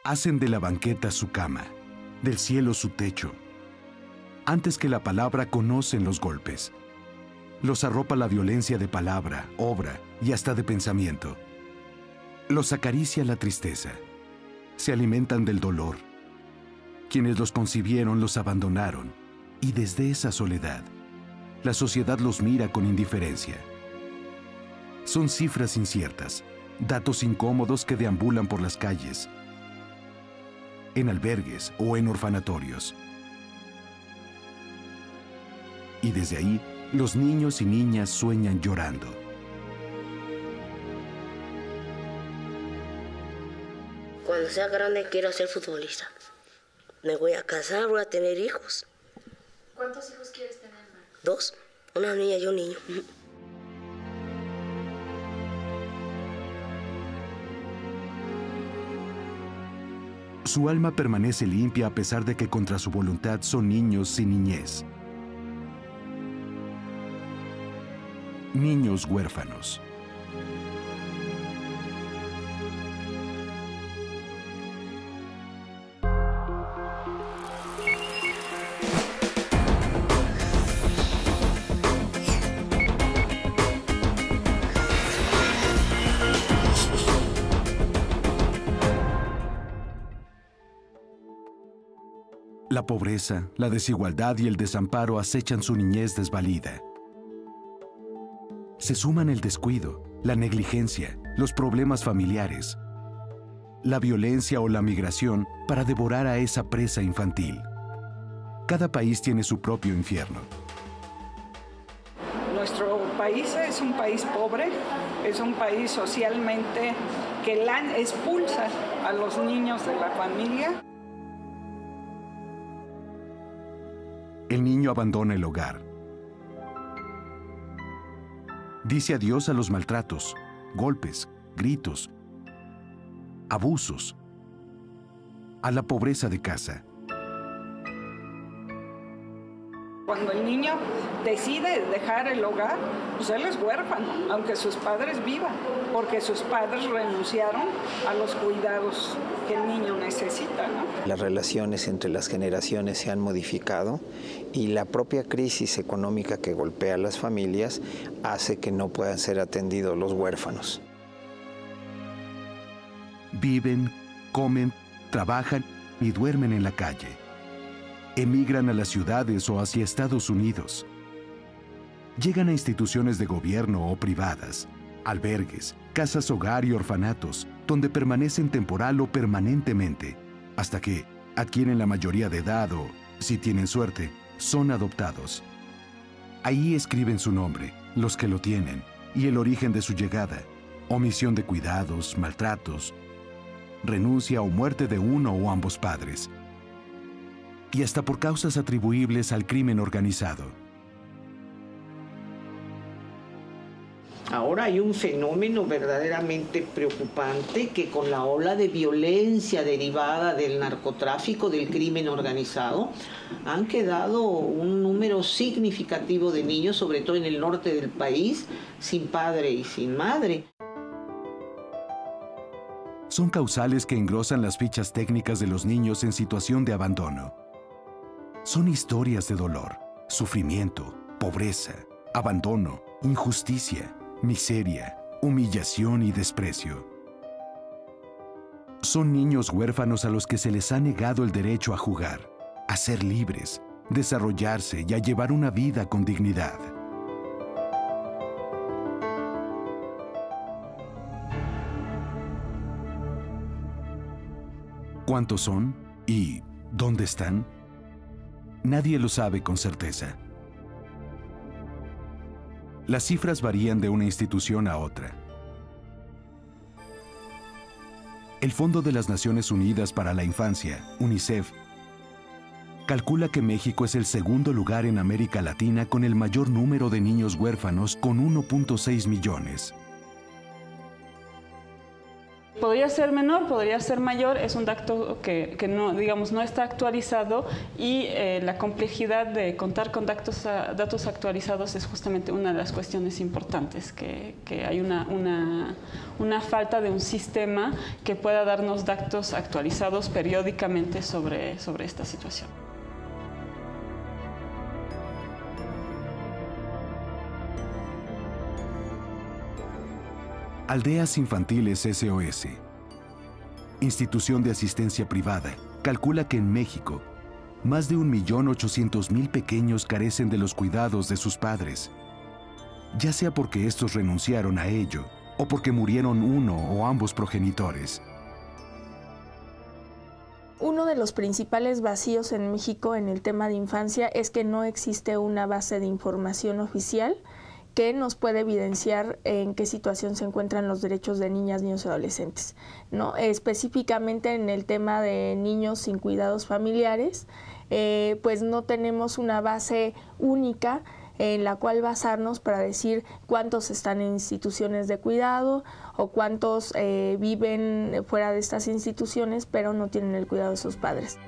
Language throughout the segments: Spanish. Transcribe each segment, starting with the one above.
Hacen de la banqueta su cama, del cielo su techo. Antes que la palabra conocen los golpes. Los arropa la violencia de palabra, obra y hasta de pensamiento. Los acaricia la tristeza. Se alimentan del dolor. Quienes los concibieron los abandonaron, y desde esa soledad, la sociedad los mira con indiferencia. Son cifras inciertas, datos incómodos que deambulan por las calles, en albergues o en orfanatorios. Y desde ahí, los niños y niñas sueñan llorando. Cuando sea grande quiero ser futbolista. Me voy a casar, voy a tener hijos. ¿Cuántos hijos quieres tener, Marco? 2, una niña y un niño. Su alma permanece limpia a pesar de que contra su voluntad son niños sin niñez. Niños huérfanos. La pobreza, la desigualdad y el desamparo acechan su niñez desvalida. Se suman el descuido, la negligencia, los problemas familiares, la violencia o la migración para devorar a esa presa infantil. Cada país tiene su propio infierno. Nuestro país es un país pobre, es un país socialmente que expulsa a los niños de la familia. El niño abandona el hogar. Dice adiós a los maltratos, golpes, gritos, abusos, a la pobreza de casa. Cuando el niño decide dejar el hogar, pues él es huérfano, aunque sus padres vivan, porque sus padres renunciaron a los cuidados que el niño necesita, ¿no? Las relaciones entre las generaciones se han modificado y la propia crisis económica que golpea a las familias hace que no puedan ser atendidos los huérfanos. Viven, comen, trabajan y duermen en la calle. Emigran a las ciudades o hacia Estados Unidos. Llegan a instituciones de gobierno o privadas, albergues, casas hogar y orfanatos, donde permanecen temporal o permanentemente, hasta que adquieren la mayoría de edad o, si tienen suerte, son adoptados. Ahí escriben su nombre, los que lo tienen, y el origen de su llegada, omisión de cuidados, maltratos, renuncia o muerte de uno o ambos padres, y hasta por causas atribuibles al crimen organizado. Ahora hay un fenómeno verdaderamente preocupante que con la ola de violencia derivada del narcotráfico, del crimen organizado, han quedado un número significativo de niños, sobre todo en el norte del país, sin padre y sin madre. Son causales que engrosan las fichas técnicas de los niños en situación de abandono. Son historias de dolor, sufrimiento, pobreza, abandono, injusticia, miseria, humillación y desprecio. Son niños huérfanos a los que se les ha negado el derecho a jugar, a ser libres, desarrollarse y a llevar una vida con dignidad. ¿Cuántos son? ¿Y dónde están? Nadie lo sabe con certeza. Las cifras varían de una institución a otra. El Fondo de las Naciones Unidas para la Infancia, UNICEF, calcula que México es el segundo lugar en América Latina con el mayor número de niños huérfanos, con 1.6 millones. Podría ser menor, podría ser mayor, es un dato que no, digamos, no está actualizado y la complejidad de contar con datos actualizados es justamente una de las cuestiones importantes, que hay una falta de un sistema que pueda darnos datos actualizados periódicamente sobre esta situación. Aldeas Infantiles SOS, institución de asistencia privada, calcula que en México más de 1.800.000 pequeños carecen de los cuidados de sus padres, ya sea porque estos renunciaron a ello o porque murieron uno o ambos progenitores. Uno de los principales vacíos en México en el tema de infancia es que no existe una base de información oficial que nos puede evidenciar en qué situación se encuentran los derechos de niñas, niños y adolescentes, ¿no? Específicamente en el tema de niños sin cuidados familiares, pues no tenemos una base única en la cual basarnos para decir cuántos están en instituciones de cuidado o cuántos viven fuera de estas instituciones pero no tienen el cuidado de sus padres.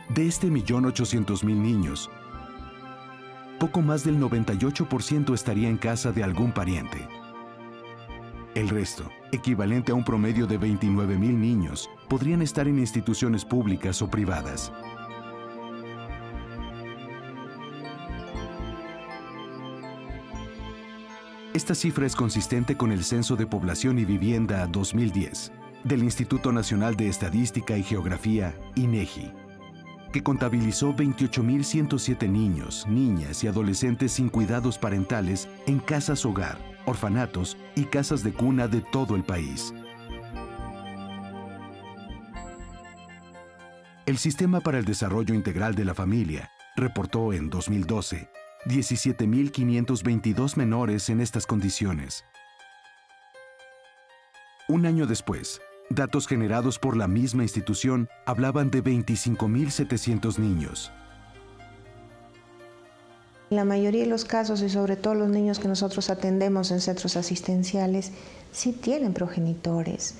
De este 1.800.000 niños, poco más del 98% estaría en casa de algún pariente. El resto, equivalente a un promedio de 29.000 niños, podrían estar en instituciones públicas o privadas. Esta cifra es consistente con el Censo de Población y Vivienda 2010 del Instituto Nacional de Estadística y Geografía, INEGI, que contabilizó 28.107 niños, niñas y adolescentes sin cuidados parentales en casas hogar, orfanatos y casas de cuna de todo el país. El Sistema para el Desarrollo Integral de la Familia reportó en 2012 17.522 menores en estas condiciones. Un año después, datos generados por la misma institución hablaban de 25.700 niños. La mayoría de los casos, y sobre todo los niños que nosotros atendemos en centros asistenciales, sí tienen progenitores,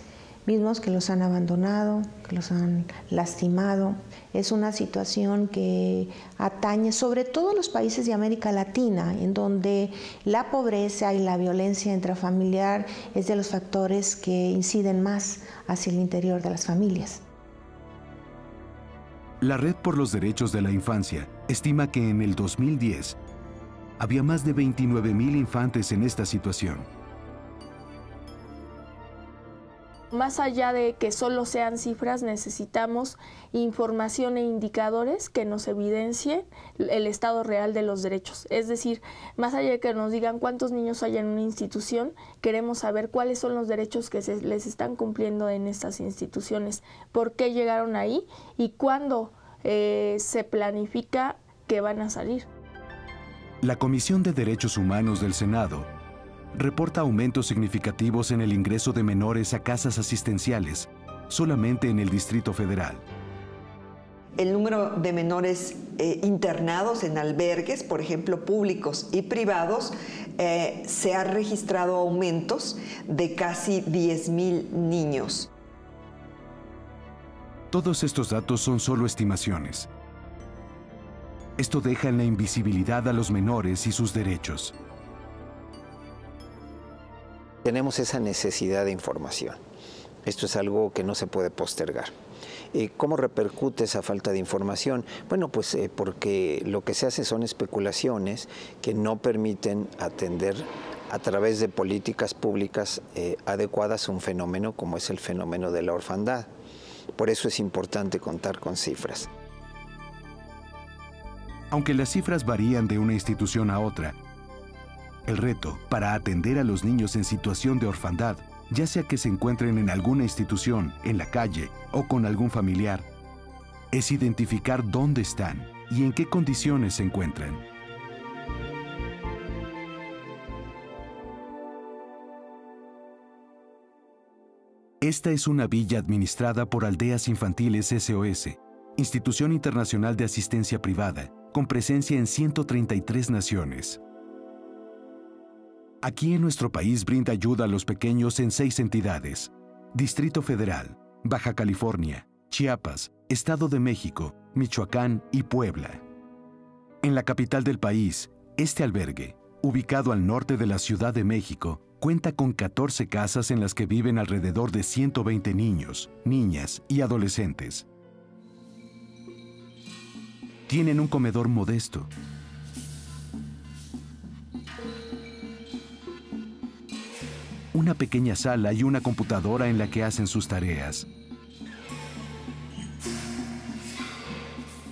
mismos que los han abandonado, que los han lastimado. Es una situación que atañe sobre todo a los países de América Latina, en donde la pobreza y la violencia intrafamiliar es de los factores que inciden más hacia el interior de las familias. La Red por los Derechos de la Infancia estima que en el 2010 había más de 29.000 infantes en esta situación. Más allá de que solo sean cifras, necesitamos información e indicadores que nos evidencien el estado real de los derechos. Es decir, más allá de que nos digan cuántos niños hay en una institución, queremos saber cuáles son los derechos que les están cumpliendo en estas instituciones, por qué llegaron ahí y cuándo se planifica que van a salir. La Comisión de Derechos Humanos del Senado reporta aumentos significativos en el ingreso de menores a casas asistenciales, solamente en el Distrito Federal. El número de menores internados en albergues, por ejemplo, públicos y privados, se ha registrado aumentos de casi 10.000 niños. Todos estos datos son solo estimaciones. Esto deja en la invisibilidad a los menores y sus derechos. Tenemos esa necesidad de información. Esto es algo que no se puede postergar. ¿Cómo repercute esa falta de información? Bueno, pues porque lo que se hace son especulaciones que no permiten atender a través de políticas públicas adecuadas un fenómeno como es el fenómeno de la orfandad. Por eso es importante contar con cifras. Aunque las cifras varían de una institución a otra, el reto para atender a los niños en situación de orfandad, ya sea que se encuentren en alguna institución, en la calle o con algún familiar, es identificar dónde están y en qué condiciones se encuentran. Esta es una villa administrada por Aldeas Infantiles SOS, institución internacional de asistencia privada, con presencia en 133 naciones. Aquí en nuestro país brinda ayuda a los pequeños en 6 entidades: Distrito Federal, Baja California, Chiapas, Estado de México, Michoacán y Puebla. En la capital del país, este albergue, ubicado al norte de la Ciudad de México, cuenta con 14 casas en las que viven alrededor de 120 niños, niñas y adolescentes. Tienen un comedor modesto, una pequeña sala y una computadora en la que hacen sus tareas.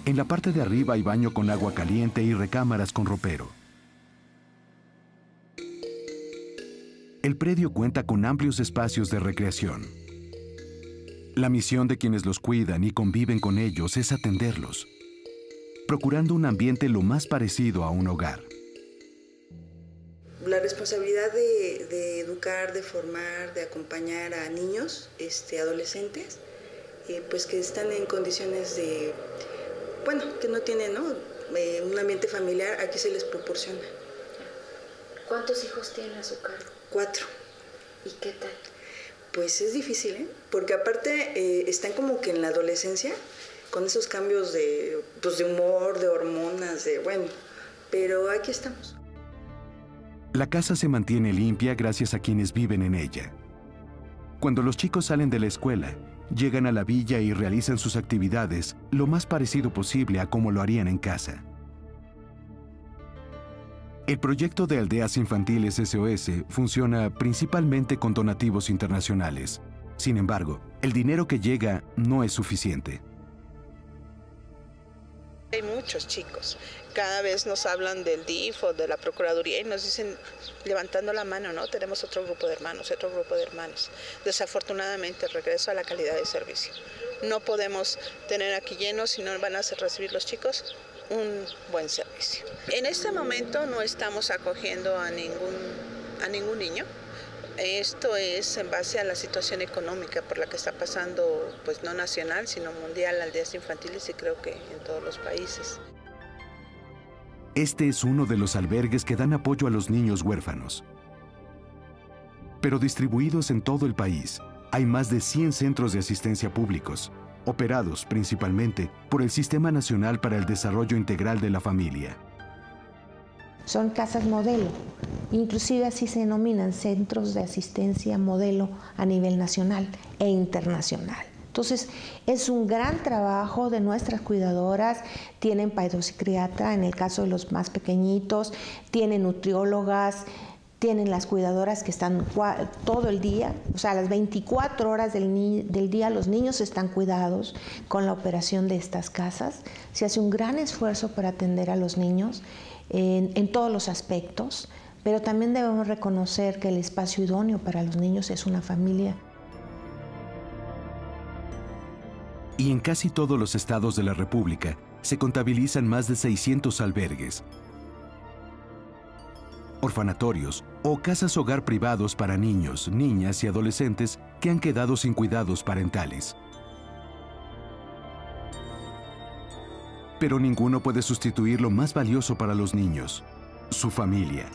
En la parte de arriba hay baño con agua caliente y recámaras con ropero. El predio cuenta con amplios espacios de recreación. La misión de quienes los cuidan y conviven con ellos es atenderlos, procurando un ambiente lo más parecido a un hogar. La responsabilidad de educar, de formar, de acompañar a niños, adolescentes, pues que están en condiciones de, bueno, que no tienen, ¿no? Un ambiente familiar, aquí se les proporciona. ¿Cuántos hijos tiene a su cargo? 4. ¿Y qué tal? Pues es difícil, porque aparte están como que en la adolescencia, con esos cambios de humor, de hormonas, pero aquí estamos. La casa se mantiene limpia gracias a quienes viven en ella. Cuando los chicos salen de la escuela, llegan a la villa y realizan sus actividades lo más parecido posible a como lo harían en casa. El proyecto de Aldeas Infantiles SOS funciona principalmente con donativos internacionales. Sin embargo, el dinero que llega no es suficiente. Hay muchos chicos. Cada vez nos hablan del DIF o de la Procuraduría y nos dicen, levantando la mano, ¿no? Tenemos otro grupo de hermanos, otro grupo de hermanos. Desafortunadamente, regreso a la calidad de servicio. No podemos tener aquí llenos si no van a recibir los chicos un buen servicio. En este momento no estamos acogiendo a ningún niño. Esto es en base a la situación económica por la que está pasando, pues no nacional, sino mundial, Aldeas Infantiles y creo que en todos los países. Este es uno de los albergues que dan apoyo a los niños huérfanos. Pero distribuidos en todo el país, hay más de 100 centros de asistencia públicos, operados principalmente por el Sistema Nacional para el Desarrollo Integral de la Familia. Son casas modelo, inclusive así se denominan centros de asistencia modelo a nivel nacional e internacional. Entonces, es un gran trabajo de nuestras cuidadoras, tienen pedopsiquiatra en el caso de los más pequeñitos, tienen nutriólogas, tienen las cuidadoras que están todo el día, o sea, las 24 horas del día los niños están cuidados con la operación de estas casas. Se hace un gran esfuerzo para atender a los niños en todos los aspectos, pero también debemos reconocer que el espacio idóneo para los niños es una familia. Y en casi todos los estados de la República se contabilizan más de 600 albergues, orfanatorios o casas hogar privados para niños, niñas y adolescentes que han quedado sin cuidados parentales. Pero ninguno puede sustituir lo más valioso para los niños, su familia.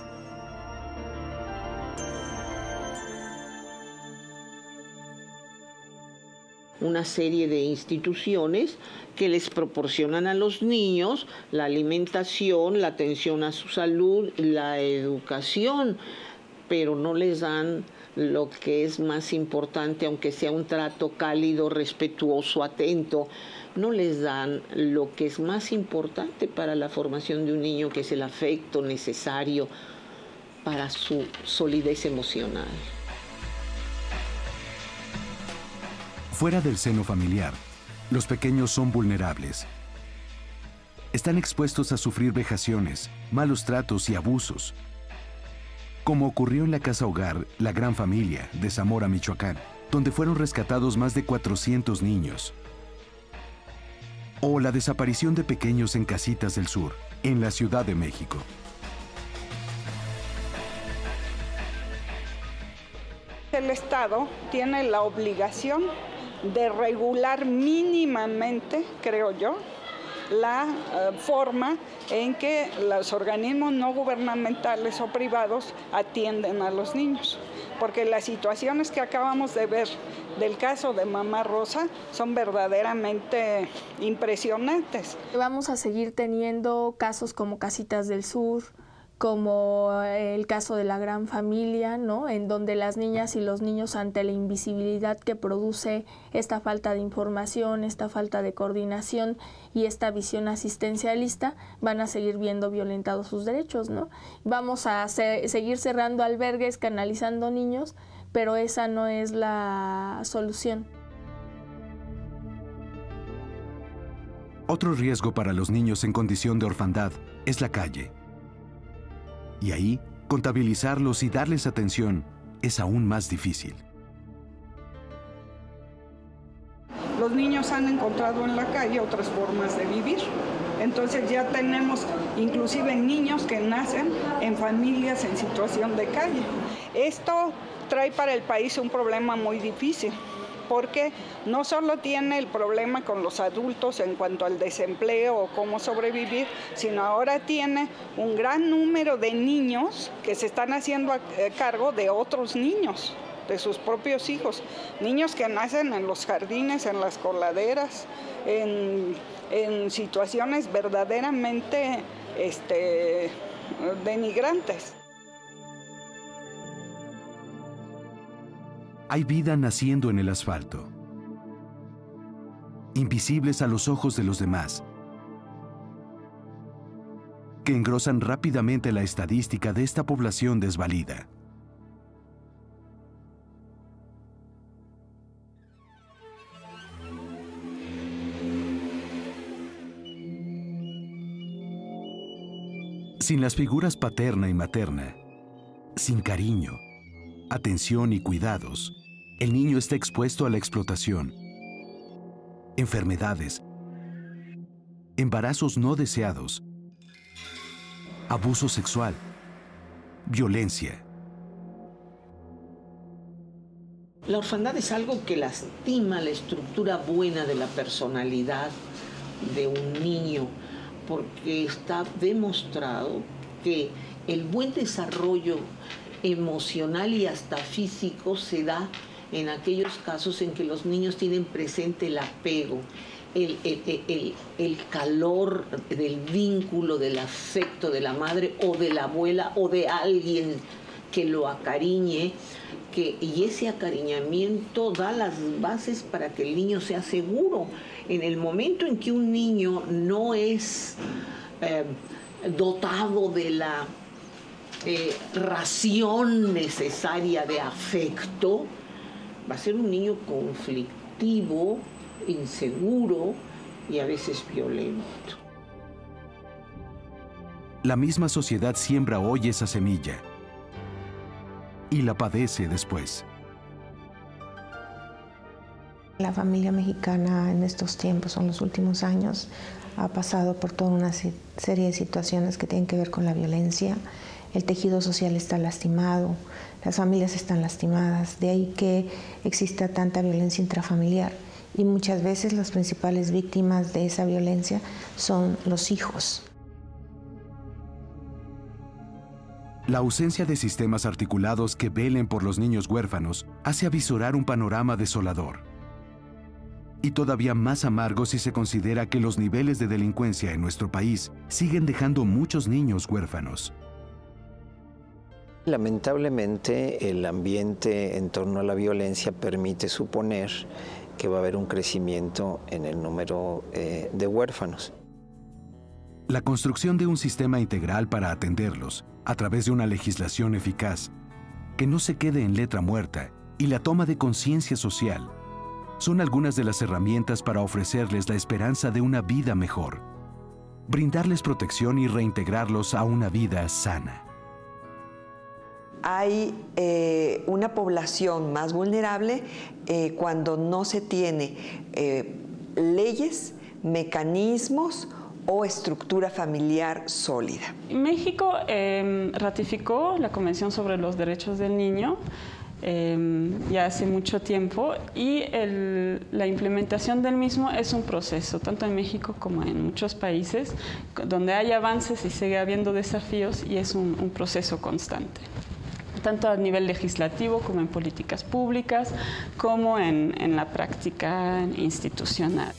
Una serie de instituciones que les proporcionan a los niños la alimentación, la atención a su salud, la educación, pero no les dan lo que es más importante, aunque sea un trato cálido, respetuoso, atento, no les dan lo que es más importante para la formación de un niño, que es el afecto necesario para su solidez emocional. Fuera del seno familiar, los pequeños son vulnerables. Están expuestos a sufrir vejaciones, malos tratos y abusos, como ocurrió en la Casa Hogar La Gran Familia de Zamora, Michoacán, donde fueron rescatados más de 400 niños. O la desaparición de pequeños en Casitas del Sur, en la Ciudad de México. El Estado tiene la obligación de regular mínimamente, creo yo, la forma en que los organismos no gubernamentales o privados atienden a los niños. Porque las situaciones que acabamos de ver del caso de Mamá Rosa son verdaderamente impresionantes. Vamos a seguir teniendo casos como Casitas del Sur, como el caso de La Gran Familia, ¿no? En donde las niñas y los niños, ante la invisibilidad que produce esta falta de información, esta falta de coordinación y esta visión asistencialista, van a seguir viendo violentados sus derechos, ¿no? Vamos a seguir cerrando albergues, canalizando niños, pero esa no es la solución. Otro riesgo para los niños en condición de orfandad es la calle. Y ahí, contabilizarlos y darles atención es aún más difícil. Los niños han encontrado en la calle otras formas de vivir. Entonces ya tenemos inclusive niños que nacen en familias en situación de calle. Esto trae para el país un problema muy difícil, porque no solo tiene el problema con los adultos en cuanto al desempleo o cómo sobrevivir, sino ahora tiene un gran número de niños que se están haciendo cargo de otros niños, de sus propios hijos. Niños que nacen en los jardines, en las coladeras, en situaciones verdaderamente denigrantes. Hay vida naciendo en el asfalto, invisibles a los ojos de los demás, que engrosan rápidamente la estadística de esta población desvalida. Sin las figuras paterna y materna, sin cariño, atención y cuidados, el niño está expuesto a la explotación, enfermedades, embarazos no deseados, abuso sexual, violencia. La orfandad es algo que lastima la estructura buena de la personalidad de un niño, porque está demostrado que el buen desarrollo emocional y hasta físico se da en aquellos casos en que los niños tienen presente el apego, el calor del vínculo, del afecto de la madre o de la abuela o de alguien que lo acariñe, y ese acariñamiento da las bases para que el niño sea seguro. En el momento en que un niño no es dotado de la ración necesaria de afecto, va a ser un niño conflictivo, inseguro y a veces violento. La misma sociedad siembra hoy esa semilla y la padece después. La familia mexicana en estos tiempos, en los últimos años, ha pasado por toda una serie de situaciones que tienen que ver con la violencia. El tejido social está lastimado, las familias están lastimadas, de ahí que exista tanta violencia intrafamiliar. Y muchas veces las principales víctimas de esa violencia son los hijos. La ausencia de sistemas articulados que velen por los niños huérfanos hace avisorar un panorama desolador. Y todavía más amargo si se considera que los niveles de delincuencia en nuestro país siguen dejando muchos niños huérfanos. Lamentablemente, el ambiente en torno a la violencia permite suponer que va a haber un crecimiento en el número de huérfanos. La construcción de un sistema integral para atenderlos, a través de una legislación eficaz, que no se quede en letra muerta, y la toma de conciencia social, son algunas de las herramientas para ofrecerles la esperanza de una vida mejor, brindarles protección y reintegrarlos a una vida sana. Hay una población más vulnerable cuando no se tiene leyes, mecanismos o estructura familiar sólida. México ratificó la Convención sobre los Derechos del Niño ya hace mucho tiempo, y la implementación del mismo es un proceso, tanto en México como en muchos países, donde hay avances y sigue habiendo desafíos, y es un proceso constante, tanto a nivel legislativo como en políticas públicas, como en la práctica institucional.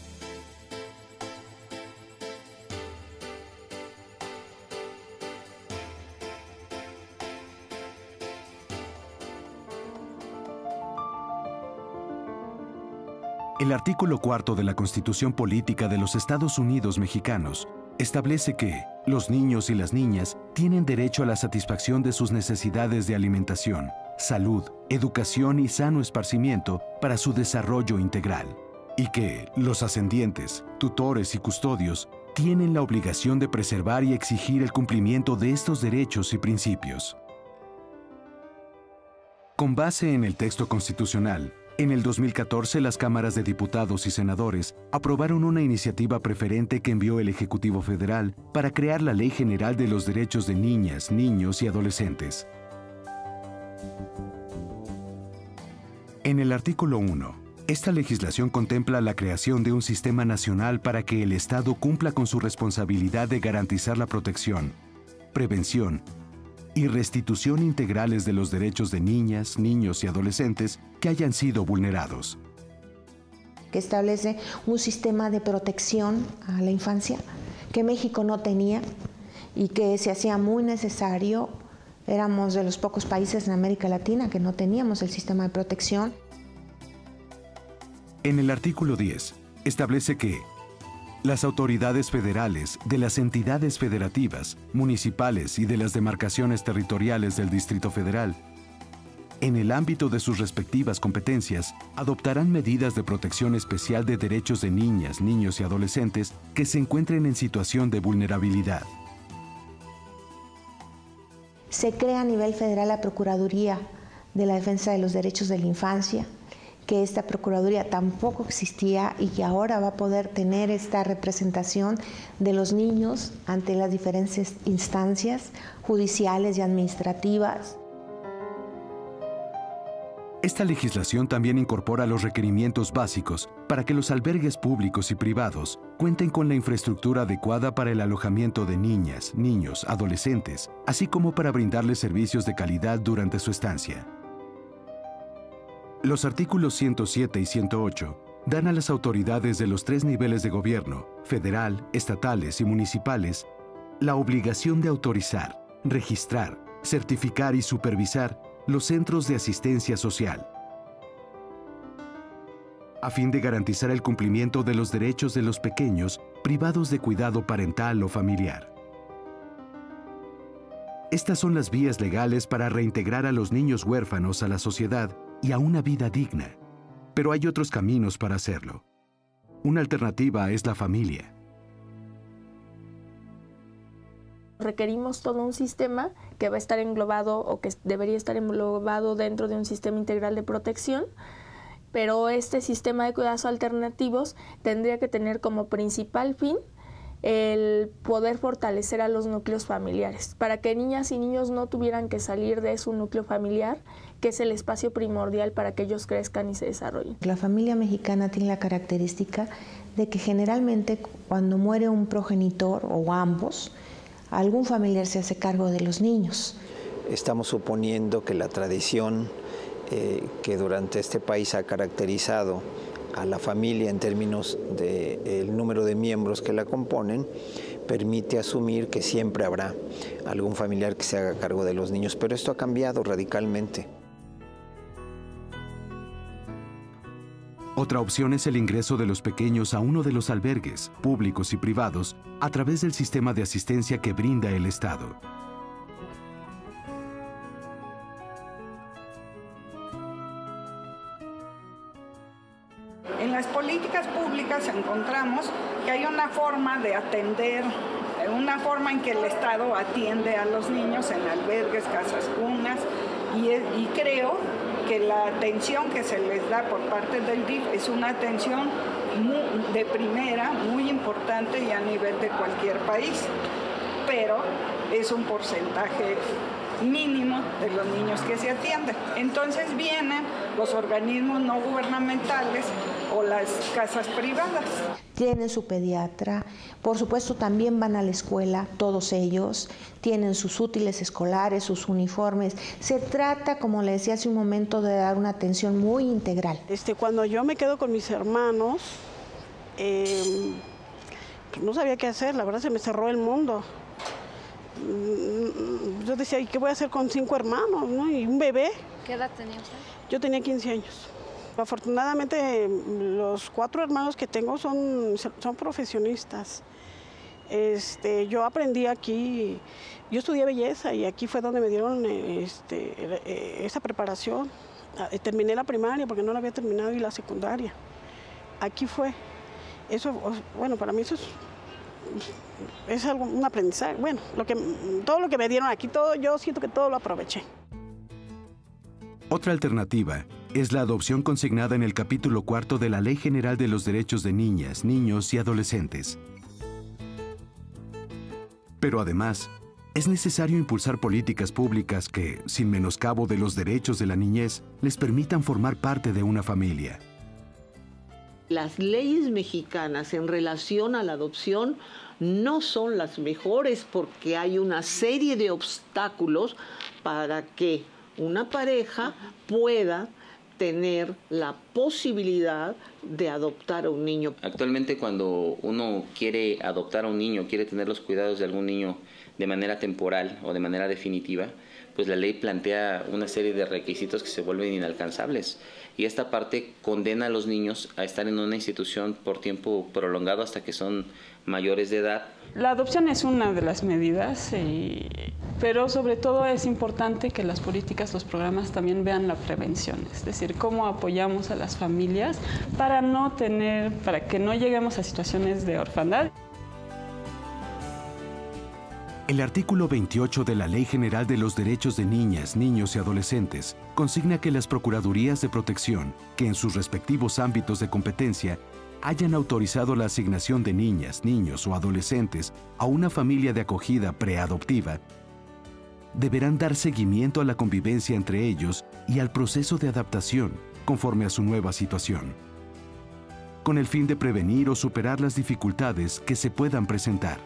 El artículo 4 de la Constitución Política de los Estados Unidos Mexicanos establece que los niños y las niñas tienen derecho a la satisfacción de sus necesidades de alimentación, salud, educación y sano esparcimiento para su desarrollo integral, y que los ascendientes, tutores y custodios tienen la obligación de preservar y exigir el cumplimiento de estos derechos y principios. Con base en el texto constitucional, en el 2014, las cámaras de diputados y senadores aprobaron una iniciativa preferente que envió el Ejecutivo Federal para crear la Ley General de los Derechos de Niñas, Niños y Adolescentes. En el artículo 1, esta legislación contempla la creación de un sistema nacional para que el Estado cumpla con su responsabilidad de garantizar la protección, prevención y restitución integrales de los derechos de niñas, niños y adolescentes que hayan sido vulnerados. Que establece un sistema de protección a la infancia que México no tenía y que se hacía muy necesario. Éramos de los pocos países en América Latina que no teníamos el sistema de protección. En el artículo 10, establece que las autoridades federales de las entidades federativas, municipales y de las demarcaciones territoriales del Distrito Federal, en el ámbito de sus respectivas competencias, adoptarán medidas de protección especial de derechos de niñas, niños y adolescentes que se encuentren en situación de vulnerabilidad. Se crea a nivel federal la Procuraduría de la Defensa de los Derechos de la Infancia, que esta Procuraduría tampoco existía y que ahora va a poder tener esta representación de los niños ante las diferentes instancias judiciales y administrativas. Esta legislación también incorpora los requerimientos básicos para que los albergues públicos y privados cuenten con la infraestructura adecuada para el alojamiento de niñas, niños, adolescentes, así como para brindarles servicios de calidad durante su estancia. Los artículos 107 y 108 dan a las autoridades de los 3 niveles de gobierno, federal, estatales y municipales, la obligación de autorizar, registrar, certificar y supervisar los centros de asistencia social, a fin de garantizar el cumplimiento de los derechos de los pequeños privados de cuidado parental o familiar. Estas son las vías legales para reintegrar a los niños huérfanos a la sociedad y a una vida digna, pero hay otros caminos para hacerlo. Una alternativa es la familia. Requerimos todo un sistema que va a estar englobado o que debería estar englobado dentro de un sistema integral de protección, pero este sistema de cuidados alternativos tendría que tener como principal fin el poder fortalecer a los núcleos familiares, para que niñas y niños no tuvieran que salir de su núcleo familiar, que es el espacio primordial para que ellos crezcan y se desarrollen. La familia mexicana tiene la característica de que generalmente cuando muere un progenitor o ambos, algún familiar se hace cargo de los niños. Estamos suponiendo que la tradición que durante este país ha caracterizado a la familia en términos del número de miembros que la componen, permite asumir que siempre habrá algún familiar que se haga cargo de los niños, pero esto ha cambiado radicalmente. Otra opción es el ingreso de los pequeños a uno de los albergues, públicos y privados, a través del sistema de asistencia que brinda el Estado. En las políticas públicas encontramos que hay una forma de atender, una forma en que el Estado atiende a los niños en albergues, casas cunas, y creo que la atención que se les da por parte del DIF es una atención de primera, muy importante y a nivel de cualquier país, pero es un porcentaje mínimo de los niños que se atienden. Entonces vienen los organismos no gubernamentales o las casas privadas. Tienen su pediatra, por supuesto también van a la escuela, todos ellos, tienen sus útiles escolares, sus uniformes. Se trata, como le decía hace un momento, de dar una atención muy integral. Cuando yo me quedo con mis hermanos, no sabía qué hacer, la verdad se me cerró el mundo. Yo decía, ¿y qué voy a hacer con 5 hermanos, ¿no? Y un bebé? ¿Qué edad tenía usted? Yo tenía 15 años. Afortunadamente, los 4 hermanos que tengo son profesionistas. Yo aprendí aquí, yo estudié belleza y aquí fue donde me dieron esa preparación. Terminé la primaria porque no la había terminado y la secundaria. Aquí fue. Eso, bueno, para mí eso es algo, un aprendizaje. Bueno, todo lo que me dieron aquí, yo siento que todo lo aproveché. Otra alternativa es la adopción consignada en el capítulo 4 de la Ley General de los Derechos de Niñas, Niños y Adolescentes. Pero además, es necesario impulsar políticas públicas que, sin menoscabo de los derechos de la niñez, les permitan formar parte de una familia. Las leyes mexicanas en relación a la adopción no son las mejores porque hay una serie de obstáculos para que una pareja pueda tener la posibilidad de adoptar a un niño. Actualmente, cuando uno quiere adoptar a un niño, quiere tener los cuidados de algún niño de manera temporal o de manera definitiva, pues la ley plantea una serie de requisitos que se vuelven inalcanzables. Y esta parte condena a los niños a estar en una institución por tiempo prolongado hasta que son mayores de edad. La adopción es una de las medidas, pero sobre todo es importante que las políticas, los programas también vean la prevención, es decir, cómo apoyamos a las familias para que no lleguemos a situaciones de orfandad. El artículo 28 de la Ley General de los Derechos de Niñas, Niños y Adolescentes consigna que las Procuradurías de Protección, que en sus respectivos ámbitos de competencia hayan autorizado la asignación de niñas, niños o adolescentes a una familia de acogida preadoptiva, deberán dar seguimiento a la convivencia entre ellos y al proceso de adaptación conforme a su nueva situación, con el fin de prevenir o superar las dificultades que se puedan presentar.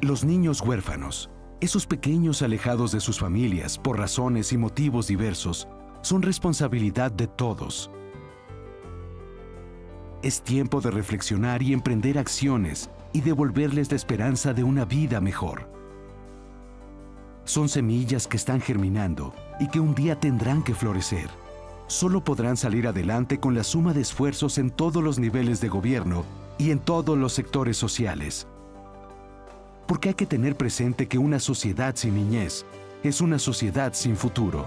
Los niños huérfanos, esos pequeños alejados de sus familias por razones y motivos diversos, son responsabilidad de todos. Es tiempo de reflexionar y emprender acciones y devolverles la esperanza de una vida mejor. Son semillas que están germinando y que un día tendrán que florecer. Solo podrán salir adelante con la suma de esfuerzos en todos los niveles de gobierno y en todos los sectores sociales. Porque hay que tener presente que una sociedad sin niñez es una sociedad sin futuro.